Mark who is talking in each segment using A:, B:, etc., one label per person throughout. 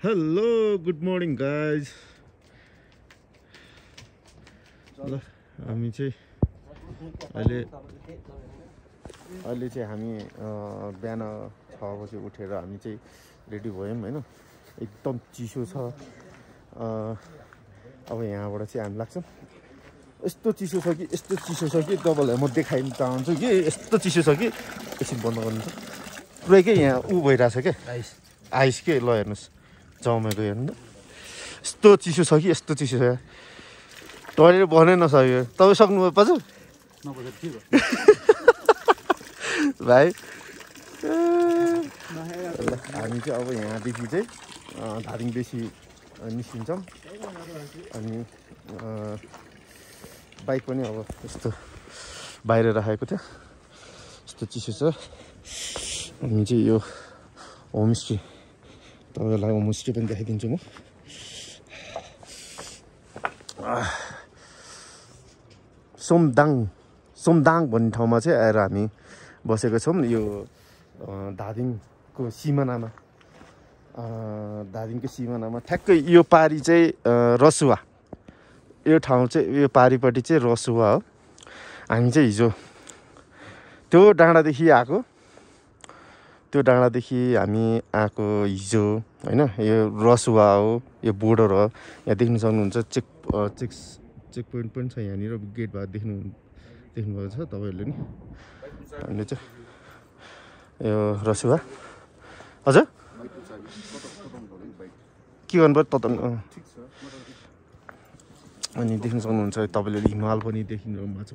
A: Hello good morning guys. ल हामी चाहिँ अहिले चाहिँ हामी बिहान 6 बजे उठेर हामी चाहिँ रेडी भयौँ होइन। एकदम चिसो छ। अब यहाँबाट चाहिँ हामी लाग्छौँ। यस्तो चिसो छ कि तपाईँलाई म देखाइन चाहन्छु कि यस्तो चिसो छ कि एकछिन बन्द गर्नुहुन्छ। पुरै के यहाँ भइरहेछ क्या आइस के। ल हेर्नुहोस् जमेको हेर्नु त यस्तो चिसो छ कि यस्तो चिसो छ। टोइलेट बनै नसक्यो। तपाईँ सक्नुभयो पाजु भाइ। हामी चाहिँ अब यहाँदेखि चाहिँ धादिङ बेसी निस्किन्छौँ। अनि बाइक पनि अब यस्तो बाहिर राखेको थियो। यस्तो चिसो छ। हामी चाहिँ यो होमस्टे तपाईँहरूलाई होमस्टे पनि देखाइदिन्छु म। सोमदाङ भन्ने ठाउँमा चाहिँ आएर हामी बसेको छौँ। यो धादिङको सिमानामा ठ्याक्कै यो पारी चाहिँ रसुवा। यो ठाउँ चाहिँ यो पारिपट्टि चाहिँ रसुवा हो। हामी चाहिँ हिजो त्यो डाँडादेखि हामी आएको हिजो होइन। यो रसुवा हो, यो बोर्डर हो। यहाँ देख्न सक्नुहुन्छ चेक पोइन्ट पनि छ यहाँनिर। गेट भएर देख्नुभएको छ तपाईँहरूले नि। हामीले चाहिँ यो रसुवा हजुर के गर्नुपर्छ ततङ्ग। अनि देख्न सक्नुहुन्छ तपाईँले हिमाल पनि देखिनु माछा।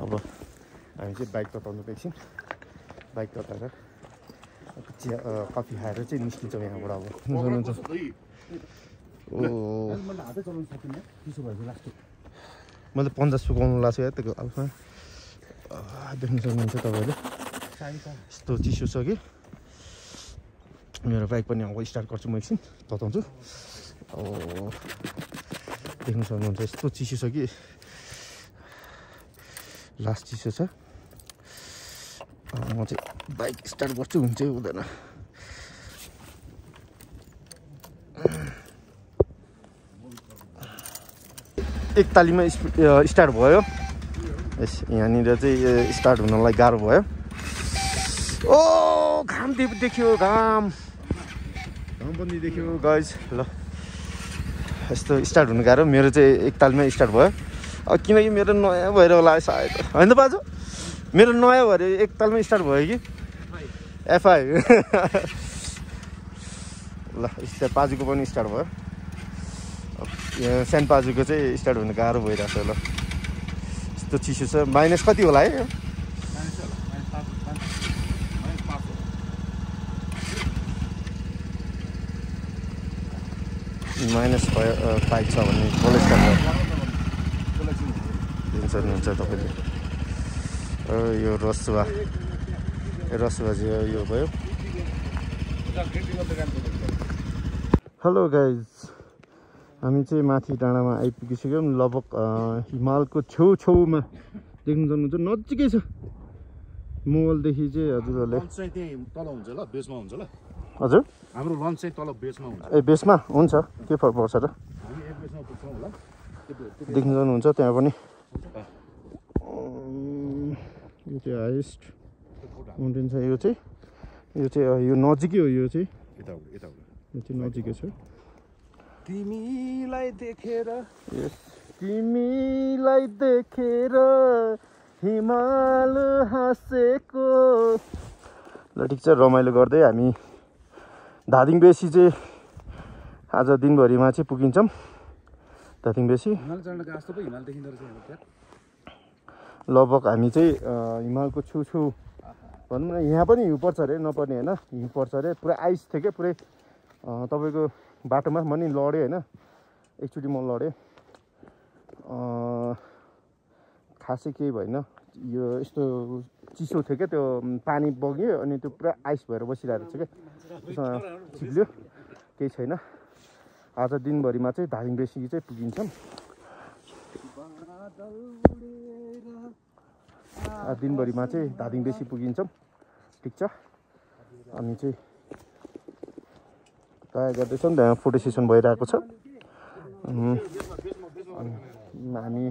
A: अब हामी चाहिँ बाइक तताउनुको एकछिन बाइक तताएर चिया कफी खाएर चाहिँ निस्किन्छौँ यहाँबाट। अब सक्नुहुन्छ मैले 50 सुकाउनु लाग्छ या त्यो अल्फा। देख्न सक्नुहुन्छ तपाईँहरूले यस्तो चिसो छ कि मेरो बाइक पनि अब स्टार्ट गर्छु म एकछिन तताउँछु। देख्न सक्नुहुन्छ यस्तो चिसो छ कि लास्ट चिसो छ। म चाहिँ बाइक स्टार्ट गर्छु हुन्छ हुँदैन। एक तालीमा स्टार्ट भयो। यहाँनिर चाहिँ स्टार्ट हुनलाई गाह्रो भयो। ओ घाम देख्यो, घाम पनि देख्यो गाइज। ल यस्तो स्टार्ट हुनु गाह्रो। मेरो चाहिँ एक तालमै स्टार्ट भयो। अब किनकि मेरो नयाँ भएर होला सायद होइन त बाजु। मेरो नयाँ भएर एक तालमै स्टार्ट भयो कि एफआई। ल पाजुको पनि स्टार्ट भयो। यहाँ सानो पाजुको चाहिँ स्टार्ट हुनु गाह्रो भइरहेको छ। ल यस्तो चिसो छ। माइनस कति होला है? माइनस 5 छ भने कोलेस्ट्रल हुन्छ तपाईँले। यो रसुवा चाहिँ यो भयो। हेलो गाइज, हामी चाहिँ माथि डाँडामा आइपुगिसक्यौँ। लगभग हिमालको छेउमा देख्नु सक्नुहुन्छ नजिकै छ। मोबाइलदेखि चाहिँ हजुरहरूले तल हुन्छ ल, बेसमा हुन्छ ल। हजुर हाम्रो लन्च चाहिँ तल बेसमा हुन्छ। ए बेसमा हुन्छ, के फरक पर्छ र। देख्नु सक्नुहुन्छ त्यहाँ पनि यो चाहिँ हाइएस्ट माउन्टेन छ। यो चाहिँ यो नजिकै हो। यो चाहिँ नजिकै छ। तिमीलाई देखेर हिमाल हाँसेको। ल ठिक छ, रमाइलो गर्दै हामी धादिङ बेसी चाहिँ आज दिनभरिमा चाहिँ पुगिन्छौँ। धादिङ बेसी लगभग हामी चाहिँ हिमालको छेउ भनौँ न। यहाँ पनि हिउँ पर्छ अरे, नपर्ने होइन, हिउँ पर्छ अरे। पुरै आइस थियो क्या पुरै तपाईँको बाटोमा। म नि लडेँ होइन, एकचोटि म लडेँ। खासै केही भएन। यो यस्तो चिसो थियो क्या, त्यो पानी बग्यो अनि त्यो पुरा आइस भएर बसिरहेको छ क्या, त्यसमा चिप्ल्यो। केही छैन। आज दिनभरिमा चाहिँ धादिङ बेसी चाहिँ पुगिन्छौँ। दिनभरिमा चाहिँ धादिङ बेसी पुगिन्छौँ। ठिक छ। अनि चाहिँ तयार गर्दैछौँ त्यहाँ फोटो सेसन भइरहेको छ हामी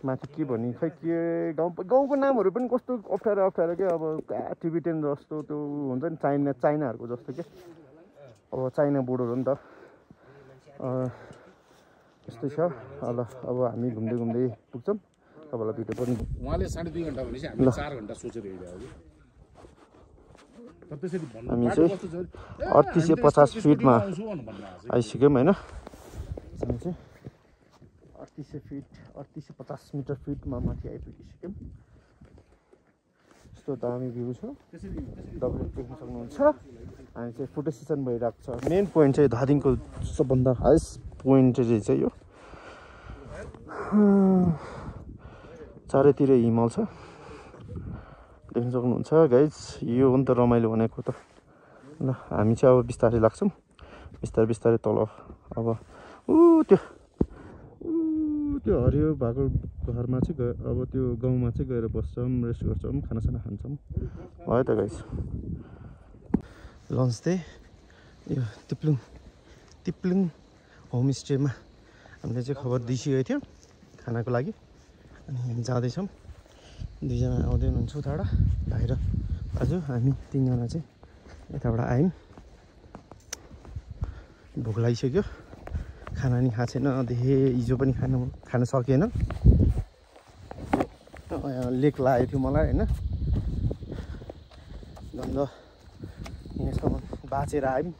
A: माथि के भन्ने खै के गाउँको नामहरू पनि कस्तो अप्ठ्यारो के अब टिबिटेन जस्तो त्यो हुन्छ नि चाइनाहरूको जस्तो के अब चाइना बोर्डर हो नि त यस्तै छ ल अब हामी घुम्दै पुग्छौँ तपाईँलाई भिडियो पनि
B: उहाँले 2.5 घण्टा भनेपछि हामीले 4 घण्टा सोचेर हिँडेको
A: हामी चाहिँ 3850 फिटमा आइसक्यौँ होइन हामी चाहिँ 3850 मिटर फिटमा माथि आइपुगिसक्यौँ यस्तो दामी भ्यू छ तपाईँले देख्न सक्नुहुन्छ हामी चाहिँ फोटो सेसन भइरहेको छ मेन पोइन्ट चाहिँ धादिङको सबभन्दा हाइस्ट पोइन्ट चाहिँ यो चारैतिर हिमाल छ देख्न सक्नुहुन्छ गाइज यो हो नि त रमाइलो भनेको त ल हामी चाहिँ अब बिस्तारै लाग्छौँ बिस्तारै तल अब त्यो हरियो भएको घरमा चाहिँ अब त्यो गाउँमा चाहिँ गएर बस्छौँ रेस्ट गर्छौँ खानासाना खान्छौँ है त गाइज लन्च चाहिँ यो तिप्लुङ होमस्टेमा हामीले चाहिँ खबर दिइसकेको थियो खानाको लागि अनि हामी जाँदैछौँ 2 जना आउँदै हुनुहुन्छ उताबाट भाइ र दाजु हामी 3 जना चाहिँ यताबाट आयौँ भोक लागिसक्यो खाना नि खाएको छैन हिजो पनि खान सकेन लेक लागेको थियो मलाई होइन झन् यहाँसम्म बाँचेर आयौँ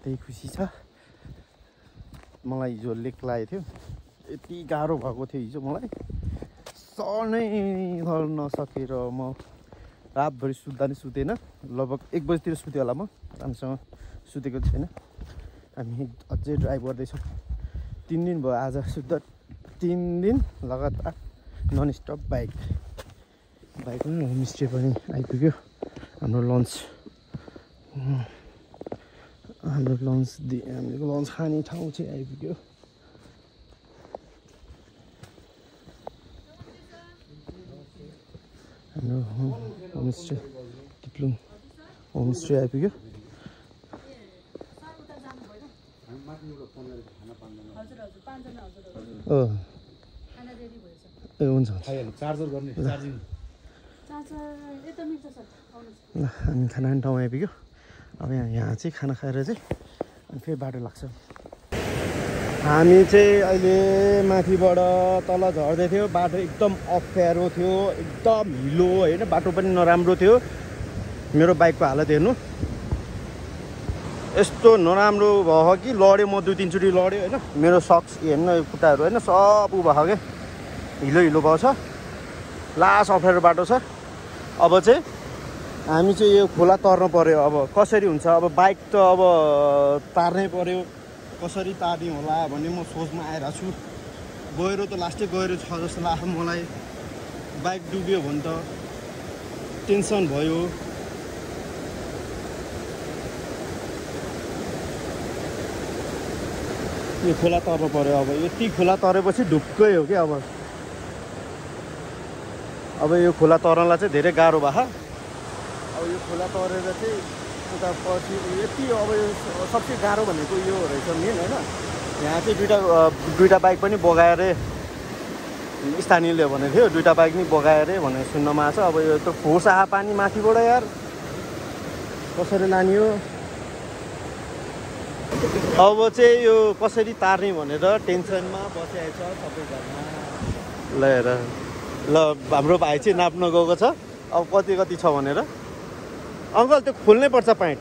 A: त्यही खुसी छ मलाई हिजो लेक लागेको थियो यति गाह्रो भएको थियो हिजो मलाई सनै नसकेर म रातभरि सुत्दा नि सुतेन लगभग 1 बजीतिर सुतेँ होला म राम्रोसँग सुतेको छैन हामी अझै ड्राइभ गर्दैछौँ 3 दिन भयो आज सुत्दा 3 दिन लगातार नन स्टप बाइकमा होमस्टे पनि आइपुग्यो हाम्रो लन्च खाने ठाउँ चाहिँ आइपुग्यो हाम्रो होमस्टे तिप्लुङ होमस्टे आइपुग्यो ए हुन्छ
B: चार्जर गर्ने चार्जिङ
A: ल हामी खाना खाने ठाउँ आइपुग्यो अब यहाँ चाहिँ खाना खाएर चाहिँ अनि फेरि बाटो लाग्छ हामी चाहिँ अहिले माथिबाट तल झर्दै थियो बाटो एकदम अप्ठ्यारो थियो एकदम हिलो होइन बाटो पनि नराम्रो थियो मेरो बाइकको हालत हेर्नु यस्तो नराम्रो भयो कि लड्यो म 2-3 चोटि लड्यो होइन मेरो सक्स हेर्नु यो खुट्टाहरू होइन सब उ भयो क्या हिलो भएको छ लास्ट अप्ठ्यारो बाटो छ अब चाहिँ हामी चाहिँ यो खोला तर्नु पर्यो अब कसरी हुन्छ अब बाइक त अब तार्नै पर्यो कसरी तार्ने होला भन्ने म सोचमा आइरहेको छु गहिरो त लास्टै गहिरो छ जस्तो लाग्छ मलाई बाइक डुब्यो भने त टेन्सन भयो यो खोला तर्नु पर्यो अब यति खोला तरेपछि ढुक्कै हो कि अब यो खोला तर्नलाई चाहिँ धेरै गाह्रो भयो अब यो खोला तरेर चाहिँ उता पछि यति अब यो सबसे गाह्रो भनेको यो रहेछ मेन होइन यहाँ चाहिँ दुईटा बाइक पनि बगाएरै स्थानीयले भनेको थियो 2टा बाइक नि बगाएरै भनेर सुन्नमा आएको छ अब यो त फोर्स आयो पानी माथिबाट यार कसरी लाने हो अब चाहिँ यो कसरी तार्ने भनेर टेन्सनमा बसिआएको छ सबैजना ल हेर ल हाम्रो भाइ चाहिँ नाप्न गएको छ अब कति छ भनेर अङ्कल त्यो खोल्नै पर्छ प्यान्ट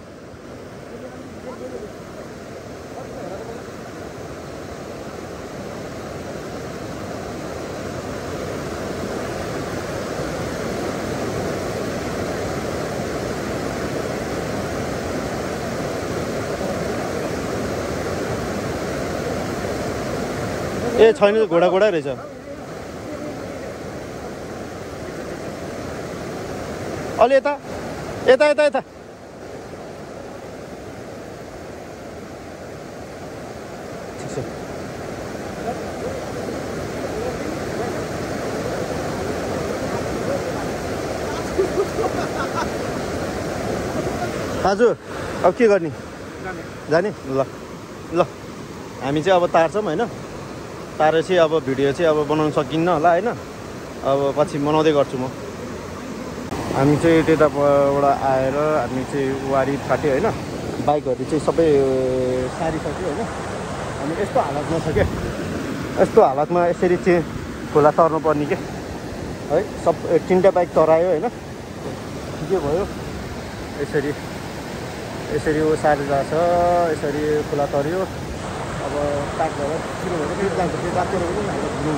A: ए छैन घोडा रहेछ अलि यता ठिक छ हजुर अब के गर्ने जाने ल ल हामी चाहिँ अब तार्छौँ होइन तारेर चाहिँ अब भिडियो चाहिँ अब बनाउन सकिन्न होला होइन अब पछि बनाउँदै गर्छु म हामी चाहिँ त्यताबाट आएर हामी चाहिँ वारी फाट्यो होइन बाइकहरू चाहिँ सबै सारिसक्यो होइन अनि यस्तो हालतमा छ क्या यस्तो हालतमा यसरी चाहिँ खोला तर्नुपर्ने के है सब 3टा बाइक तरायो होइन के भयो यसरी यसरी सारेर जान्छ यसरी खोला तर्यो अब स्टार्ट भएर सुरु भएर फेरि जान्छ त्यो बाँचेर पनि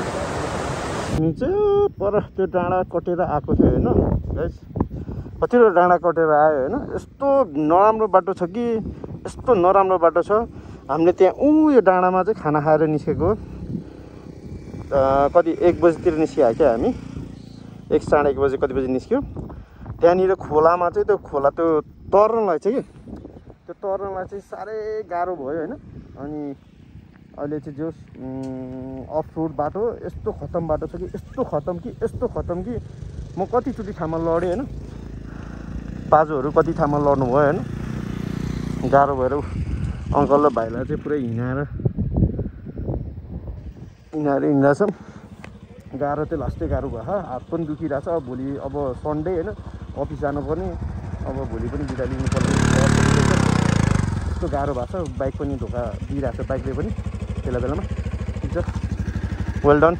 A: हामी चाहिँ पर त्यो डाँडा कटेर आएको थियो होइन गाइस कतिवटा डाँडा कटेर आयो होइन यस्तो नराम्रो बाटो छ कि यस्तो नराम्रो बाटो छ हामीले त्यहाँ यो डाँडामा चाहिँ खाना खाएर निस्केको कति 1 बजीतिर निस्कियो क्या हामी 1 साढे 1 बजी कति बजी निस्क्यो त्यहाँनिर खोलामा चाहिँ त्यो खोला त्यो तर्नलाई चाहिँ कि त्यो तर्नलाई चाहिँ साह्रै गाह्रो भयो होइन अनि अहिले चाहिँ जो अफ रोड बाटो यस्तो खतम बाटो छ कि यस्तो खतम कि म कतिचोटि ठाउँमा लडेँ होइन बाजुहरू कति ठाउँमा लड्नु भयो होइन गाह्रो भएर अङ्कल र भाइलाई चाहिँ पुरै हिँडाएर हिँड्दैछौँ गाह्रो चाहिँ लास्टै गाह्रो भयो हात पनि दुखिरहेछ अब भोलि अब सन्डे होइन अफिस जानुपर्ने अब भोलि पनि बिदा लिनुपर्ने यस्तो गाह्रो भएको छ बाइक पनि धोका दिइरहेछ बाइकले पनि बेला ठिक छ वेल डन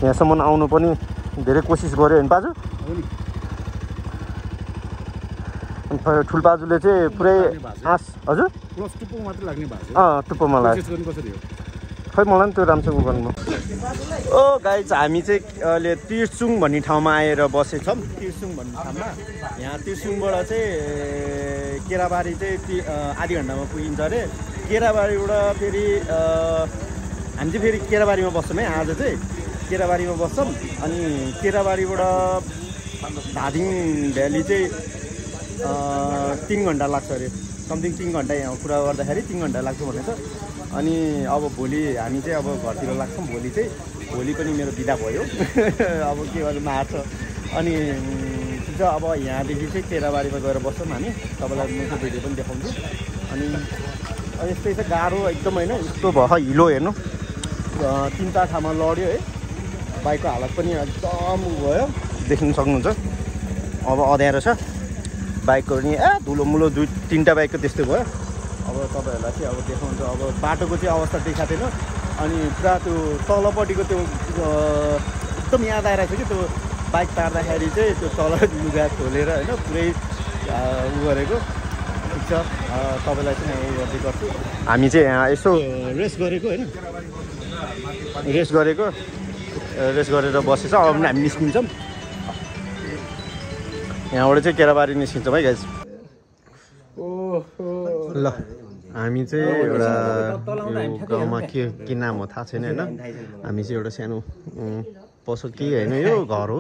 A: यहाँसम्म आउनु पनि धेरै कोसिस गऱ्यो होइन बाजु ठुल्पाजुले चाहिँ पुरै आँस हजुर टुप्पोमा लाग्यो खै मलाई पनि त्यो राम्रोसँग गर्नु ओ गाइज हामी चाहिँ अहिले तिर्सुङ भन्ने ठाउँमा आएर बसेछौँ तिर्सुङ भन्ने ठाउँमा यहाँ तिर्सुङबाट चाहिँ केराबारी चाहिँ आधी घन्टामा पुगिन्छ अरे केराबारीबाट फेरि हामी चाहिँ फेरि केराबारीमा बस्छौँ है आज चाहिँ केराबारीमा बस्छौँ अनि केराबारीबाट धादिङ भ्याली चाहिँ 3 घन्टा लाग्छ अरे समथिङ 3 घन्टा यहाँ कुरा गर्दाखेरि 3 घन्टा लाग्छ भनेछ अनि अब भोलि हामी चाहिँ अब घरतिर लाग्छौँ भोलि पनि मेरो बिदा भयो अब के गर्नु मार्छ अनि ठिक छ अब यहाँदेखि चाहिँ केराबारीमा गएर बस्छौँ हामी तपाईँलाई म त्यो भिडियो पनि देखाउँछु अनि यस्तै चाहिँ गाह्रो एकदम होइन यस्तो भयो हिलो हेर्नु 3-4 ठाउँमा लड्यो है बाइकको हालत पनि एकदम भयो देख्नु सक्नुहुन्छ अब अँध्यारो छ बाइकको नि धुलोमुलो 2-3टा बाइकको त्यस्तै भयो अब तपाईँहरूलाई चाहिँ अब देखाउँछ अब बाटोको चाहिँ अवस्था देखाएको थिएन अनि पुरा त्यो तलपट्टिको त्यो एकदम याद आइरहेको छ कि त्यो बाइक तार्दाखेरि चाहिँ त्यो तल लुगा खोलेर होइन पुरै उ गरेको ठिक छ तपाईँलाई चाहिँ उ गर्दै गर्छु हामी चाहिँ यहाँ यसो रेस्ट गरेको होइन रेस्ट गरेर बसेछ अब हामी निस्किन्छौँ यहाँबाट चाहिँ केराबारी निस्किन्छौँ है गाइस ल हामी चाहिँ एउटा गाउँमा के नाम हो थाहा छैन होइन हामी चाहिँ एउटा सानो पसल केही होइन यो घर हो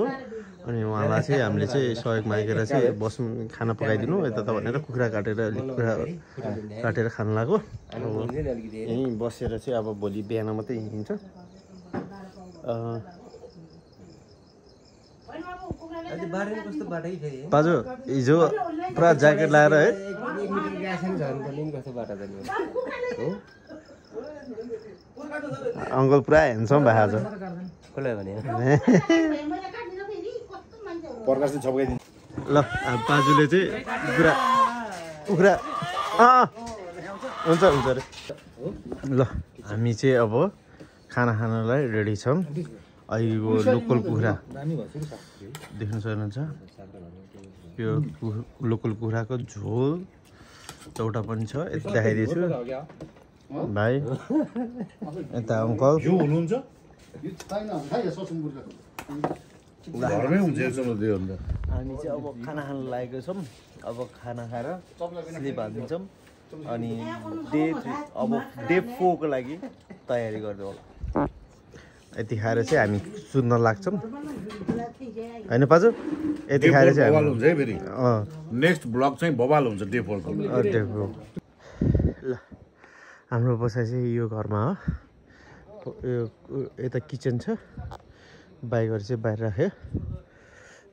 A: अनि उहाँलाई चाहिँ हामीले चाहिँ सहयोग मागेर चाहिँ बस्नु खाना पकाइदिनु यता त भनेर कुखुरा काटेर खानु लाग्यो यहीँ बसेर चाहिँ अब भोलि बिहान मात्रै हिँड्छ बाजु हिजो पुरा ज्याकेट लगाएर है अङ्कल पुरा हेर्छौँ भाइ आज ल बाजुले चाहिँ कुखुरा हुन्छ अरे ल हामी चाहिँ अब खाना खानलाई रेडी छौँ यो लोकल कुखुरा देख्न सक्नुहुन्छ यो लोकल कुखुराको झोल एउटा पनि छ यता देखाइदिन्छु भाइ यता अङ्कल हामी चाहिँ अब खाना खान लागेको छौँ अब खाना खाएर स्लिप हालिदिन्छौँ अनि डे 4 को लागि तयारी गरिदिउँ यति खाएर चाहिँ हामी सुत्न लाग्छौँ होइन पाजु यति खाएर चाहिँ
B: बवाल हुन्छ है फेरि नेक्स्ट ब्लग चाहिँ बवाल हुन्छ डे 4 को
A: ल हाम्रो बसाइ चाहिँ यो घरमा हो यो यता किचन छ बाइकहरू चाहिँ बाहिर राख्यो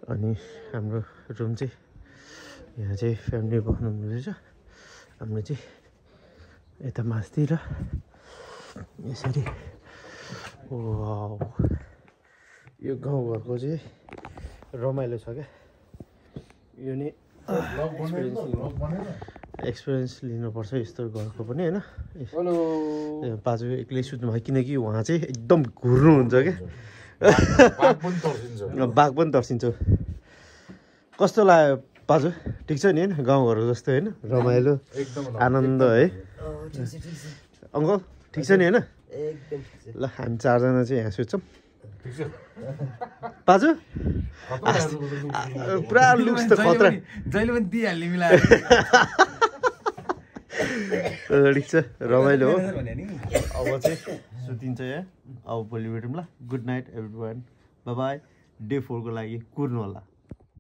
A: अनि हाम्रो रुम चाहिँ यहाँ चाहिँ फ्यामिली बस्नु हुँदैछ हामीले चाहिँ यता मास्तिर यसरी वाउ यो गाउँघरको चाहिँ रमाइलो छ क्या यो नि एक्सपिरियन्स लिनुपर्छ यस्तो घरको पनि होइन बाजु एक्लै सुत्नु भयो किनकि उहाँ चाहिँ एकदम घुर्नुहुन्छ क्या बाघ पनि तर्सिन्छ कस्तो लाग्यो बाजु ठिक छ नि होइन गाउँघरको जस्तो होइन रमाइलो आनन्द है अङ्कल ठिक छ नि होइन ल हामी चारजना चाहिँ यहाँ सुत्छौँ बाजु पुरा लुक्स त खतरा
C: जहिले पनि दिइहाल्ने मिलाएर
A: ठिक छ रमाइलो हो अब चाहिँ सुतिन्छ यहाँ अब भोलि भेटौँ ल good night every one by day 4 को लागि कुर्नु होला